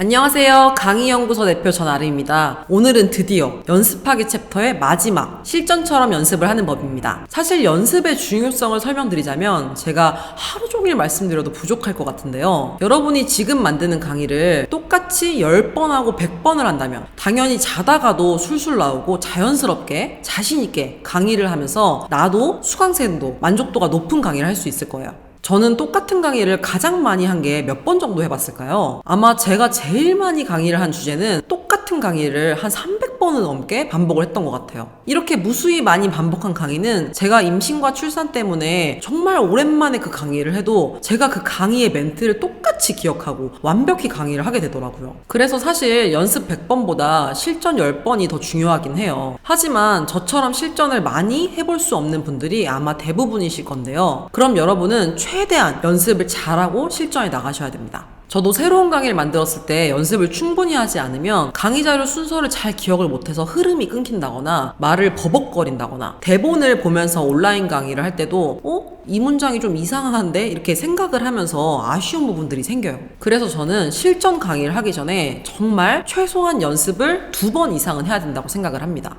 안녕하세요. 강의연구소 대표 전아름입니다. 오늘은 드디어 연습하기 챕터의 마지막 실전처럼 연습을 하는 법입니다. 사실 연습의 중요성을 설명드리자면 제가 하루 종일 말씀드려도 부족할 것 같은데요. 여러분이 지금 만드는 강의를 똑같이 10번 하고 100번을 한다면 당연히 자다가도 술술 나오고 자연스럽게 자신있게 강의를 하면서 나도 수강생도 만족도가 높은 강의를 할 수 있을 거예요. 저는 똑같은 강의를 가장 많이 한 게 몇 번 정도 해봤을까요? 아마 제가 제일 많이 강의를 한 주제는 똑같은 강의를 한 300번은 넘게 반복을 했던 것 같아요. 이렇게 무수히 많이 반복한 강의는 제가 임신과 출산 때문에 정말 오랜만에 그 강의를 해도 제가 그 강의의 멘트를 똑같이 기억하고 완벽히 강의를 하게 되더라고요. 그래서 사실 연습 100번보다 실전 10번이 더 중요하긴 해요. 하지만 저처럼 실전을 많이 해볼 수 없는 분들이 아마 대부분이실 건데요. 그럼 여러분은 최대한 연습을 잘하고 실전에 나가셔야 됩니다. 저도 새로운 강의를 만들었을 때 연습을 충분히 하지 않으면 강의 자료 순서를 잘 기억을 못해서 흐름이 끊긴다거나 말을 버벅거린다거나 대본을 보면서 온라인 강의를 할 때도 이 문장이 좀 이상한데? 이렇게 생각을 하면서 아쉬운 부분들이 생겨요. 그래서 저는 실전 강의를 하기 전에 정말 최소한 연습을 2번 이상은 해야 된다고 생각을 합니다.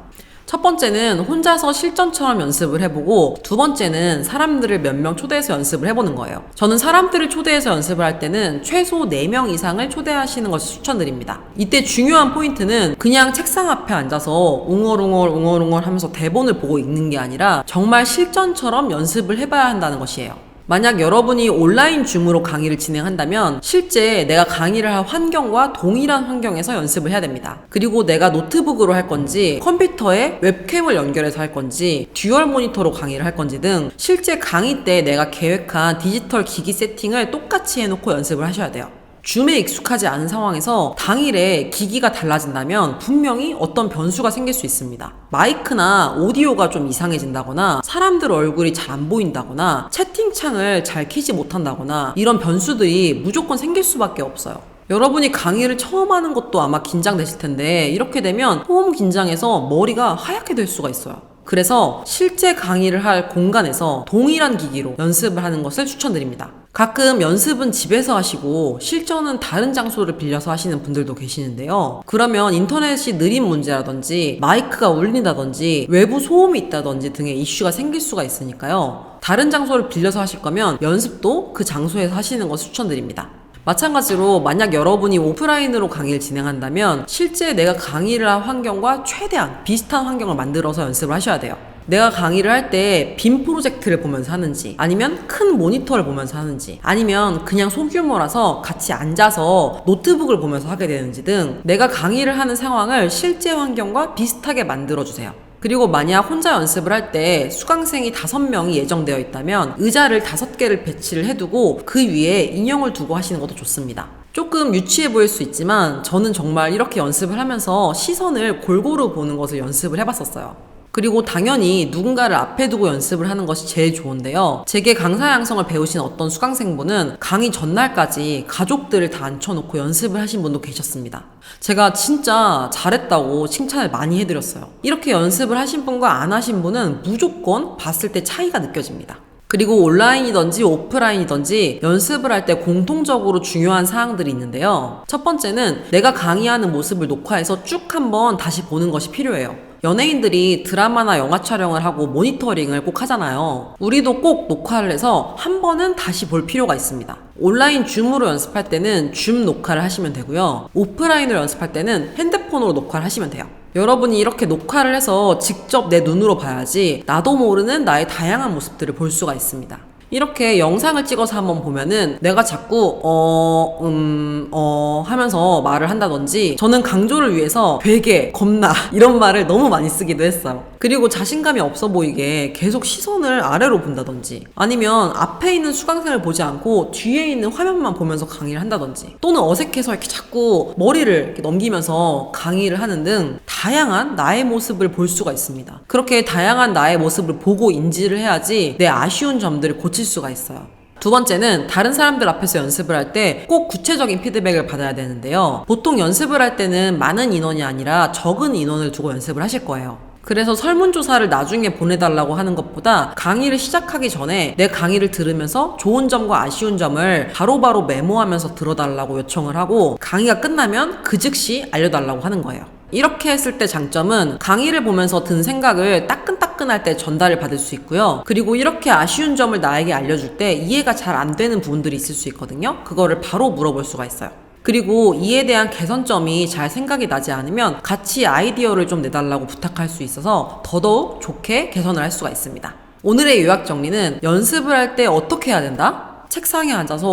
첫 번째는 혼자서 실전처럼 연습을 해보고 두 번째는 사람들을 몇 명 초대해서 연습을 해보는 거예요. 저는 사람들을 초대해서 연습을 할 때는 최소 4명 이상을 초대하시는 것을 추천드립니다. 이때 중요한 포인트는 그냥 책상 앞에 앉아서 웅얼웅얼 하면서 대본을 보고 읽는 게 아니라 정말 실전처럼 연습을 해봐야 한다는 것이에요. 만약 여러분이 온라인 줌으로 강의를 진행한다면 실제 내가 강의를 할 환경과 동일한 환경에서 연습을 해야 됩니다. 그리고 내가 노트북으로 할 건지 컴퓨터에 웹캠을 연결해서 할 건지 듀얼 모니터로 강의를 할 건지 등 실제 강의 때 내가 계획한 디지털 기기 세팅을 똑같이 해놓고 연습을 하셔야 돼요. 줌에 익숙하지 않은 상황에서 당일에 기기가 달라진다면 분명히 어떤 변수가 생길 수 있습니다. 마이크나 오디오가 좀 이상해진다거나 사람들 얼굴이 잘 안 보인다거나 채팅창을 잘 켜지 못한다거나 이런 변수들이 무조건 생길 수밖에 없어요. 여러분이 강의를 처음 하는 것도 아마 긴장되실 텐데 이렇게 되면 너무 긴장해서 머리가 하얗게 될 수가 있어요. 그래서 실제 강의를 할 공간에서 동일한 기기로 연습을 하는 것을 추천드립니다. 가끔 연습은 집에서 하시고 실전은 다른 장소를 빌려서 하시는 분들도 계시는데요. 그러면 인터넷이 느린 문제라든지 마이크가 울린다든지 외부 소음이 있다든지 등의 이슈가 생길 수가 있으니까요. 다른 장소를 빌려서 하실 거면 연습도 그 장소에서 하시는 것을 추천드립니다. 마찬가지로 만약 여러분이 오프라인으로 강의를 진행한다면 실제 내가 강의를 할 환경과 최대한 비슷한 환경을 만들어서 연습을 하셔야 돼요. 내가 강의를 할 때 빔 프로젝트를 보면서 하는지 아니면 큰 모니터를 보면서 하는지 아니면 그냥 소규모라서 같이 앉아서 노트북을 보면서 하게 되는지 등 내가 강의를 하는 상황을 실제 환경과 비슷하게 만들어주세요. 그리고 만약 혼자 연습을 할 때 수강생이 5명이 예정되어 있다면 의자를 5개를 배치를 해두고 그 위에 인형을 두고 하시는 것도 좋습니다. 조금 유치해 보일 수 있지만 저는 정말 이렇게 연습을 하면서 시선을 골고루 보는 것을 연습을 해봤었어요. 그리고 당연히 누군가를 앞에 두고 연습을 하는 것이 제일 좋은데요. 제게 강사 양성을 배우신 어떤 수강생분은 강의 전날까지 가족들을 다 앉혀놓고 연습을 하신 분도 계셨습니다. 제가 진짜 잘했다고 칭찬을 많이 해드렸어요. 이렇게 연습을 하신 분과 안 하신 분은 무조건 봤을 때 차이가 느껴집니다. 그리고 온라인이든지 오프라인이든지 연습을 할 때 공통적으로 중요한 사항들이 있는데요. 첫 번째는 내가 강의하는 모습을 녹화해서 쭉 한번 다시 보는 것이 필요해요. 연예인들이 드라마나 영화 촬영을 하고 모니터링을 꼭 하잖아요. 우리도 꼭 녹화를 해서 한 번은 다시 볼 필요가 있습니다. 온라인 줌으로 연습할 때는 줌 녹화를 하시면 되고요. 오프라인으로 연습할 때는 핸드폰으로 녹화를 하시면 돼요. 여러분이 이렇게 녹화를 해서 직접 내 눈으로 봐야지 나도 모르는 나의 다양한 모습들을 볼 수가 있습니다. 이렇게 영상을 찍어서 한번 보면은 내가 자꾸 하면서 말을 한다든지 저는 강조를 위해서 되게 겁나 이런 말을 너무 많이 쓰기도 했어요. 그리고 자신감이 없어 보이게 계속 시선을 아래로 본다든지 아니면 앞에 있는 수강생을 보지 않고 뒤에 있는 화면만 보면서 강의를 한다든지 또는 어색해서 이렇게 자꾸 머리를 이렇게 넘기면서 강의를 하는 등 다양한 나의 모습을 볼 수가 있습니다. 그렇게 다양한 나의 모습을 보고 인지를 해야지 내 아쉬운 점들을 고칠 수가 있어요. 두 번째는 다른 사람들 앞에서 연습을 할 때 꼭 구체적인 피드백을 받아야 되는데요. 보통 연습을 할 때는 많은 인원이 아니라 적은 인원을 두고 연습을 하실 거예요. 그래서 설문조사를 나중에 보내달라고 하는 것보다 강의를 시작하기 전에 내 강의를 들으면서 좋은 점과 아쉬운 점을 바로바로 메모하면서 들어달라고 요청을 하고 강의가 끝나면 그 즉시 알려달라고 하는 거예요. 이렇게 했을 때 장점은 강의를 보면서 든 생각을 따끈따끈할 때 전달을 받을 수 있고요. 그리고 이렇게 아쉬운 점을 나에게 알려줄 때 이해가 잘 안 되는 부분들이 있을 수 있거든요. 그거를 바로 물어볼 수가 있어요. 그리고 이에 대한 개선점이 잘 생각이 나지 않으면 같이 아이디어를 좀 내달라고 부탁할 수 있어서 더더욱 좋게 개선을 할 수가 있습니다. 오늘의 요약 정리는 연습을 할 때 어떻게 해야 된다? 책상에 앉아서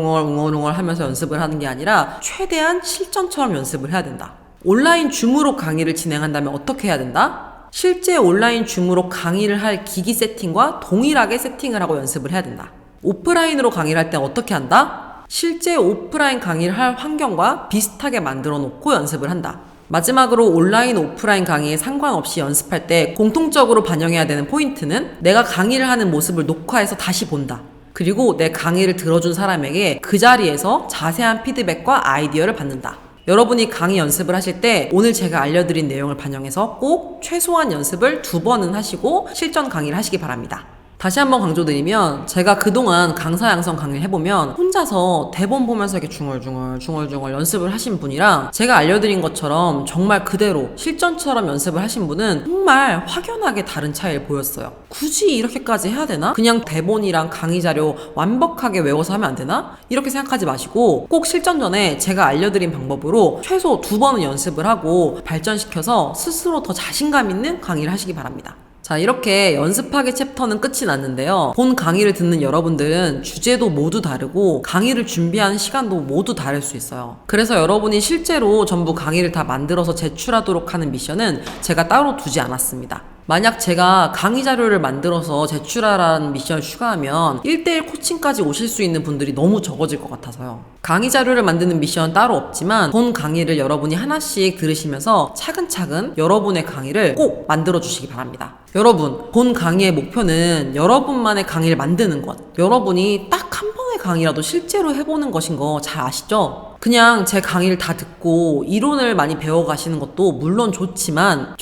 웅얼웅얼 하면서 연습을 하는 게 아니라 최대한 실전처럼 연습을 해야 된다. 온라인 줌으로 강의를 진행한다면 어떻게 해야 된다? 실제 온라인 줌으로 강의를 할 기기 세팅과 동일하게 세팅을 하고 연습을 해야 된다. 오프라인으로 강의를 할 때 어떻게 한다? 실제 오프라인 강의를 할 환경과 비슷하게 만들어 놓고 연습을 한다. 마지막으로 온라인, 오프라인 강의에 상관없이 연습할 때 공통적으로 반영해야 되는 포인트는 내가 강의를 하는 모습을 녹화해서 다시 본다. 그리고 내 강의를 들어준 사람에게 그 자리에서 자세한 피드백과 아이디어를 받는다. 여러분이 강의 연습을 하실 때 오늘 제가 알려드린 내용을 반영해서 꼭 최소한 연습을 2번은 하시고 실전 강의를 하시기 바랍니다. 다시 한번 강조드리면 제가 그동안 강사 양성 강의를 해보면 혼자서 대본 보면서 이렇게 중얼중얼 연습을 하신 분이랑 제가 알려드린 것처럼 정말 그대로 실전처럼 연습을 하신 분은 정말 확연하게 다른 차이를 보였어요. 굳이 이렇게까지 해야 되나? 그냥 대본이랑 강의 자료 완벽하게 외워서 하면 안 되나? 이렇게 생각하지 마시고 꼭 실전 전에 제가 알려드린 방법으로 최소 2번은 연습을 하고 발전시켜서 스스로 더 자신감 있는 강의를 하시기 바랍니다. 자, 이렇게 연습하기 챕터는 끝이 났는데요. 본 강의를 듣는 여러분들은 주제도 모두 다르고 강의를 준비하는 시간도 모두 다를 수 있어요. 그래서 여러분이 실제로 전부 강의를 다 만들어서 제출하도록 하는 미션은 제가 따로 두지 않았습니다. 만약 제가 강의 자료를 만들어서 제출하라는 미션을 추가하면 1대1 코칭까지 오실 수 있는 분들이 너무 적어질 것 같아서요. 강의 자료를 만드는 미션은 따로 없지만 본 강의를 여러분이 하나씩 들으시면서 차근차근 여러분의 강의를 꼭 만들어 주시기 바랍니다. 여러분, 본 강의의 목표는 여러분만의 강의를 만드는 것, 여러분이 딱 한 번의 강의라도 실제로 해보는 것인 거 잘 아시죠? 그냥 제 강의를 다 듣고 이론을 많이 배워가시는 것도 물론 좋지만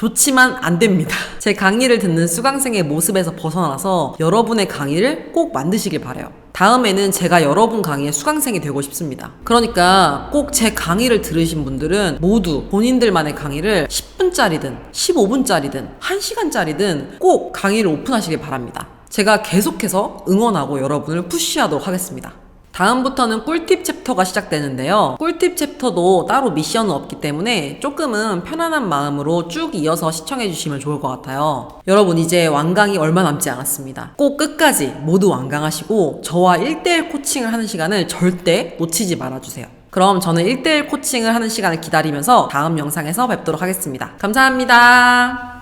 안 됩니다. 제 강의를 듣는 수강생의 모습에서 벗어나서 여러분의 강의를 꼭 만드시길 바라요. 다음에는 제가 여러분 강의의 수강생이 되고 싶습니다. 그러니까 꼭 제 강의를 들으신 분들은 모두 본인들만의 강의를 10분짜리든 15분짜리든 1시간짜리든 꼭 강의를 오픈하시길 바랍니다. 제가 계속해서 응원하고 여러분을 푸시하도록 하겠습니다. 다음부터는 꿀팁 챕터가 시작되는데요. 꿀팁 챕터도 따로 미션은 없기 때문에 조금은 편안한 마음으로 쭉 이어서 시청해 주시면 좋을 것 같아요. 여러분, 이제 완강이 얼마 남지 않았습니다. 꼭 끝까지 모두 완강하시고 저와 1대1 코칭을 하는 시간을 절대 놓치지 말아주세요. 그럼 저는 1대1 코칭을 하는 시간을 기다리면서 다음 영상에서 뵙도록 하겠습니다. 감사합니다.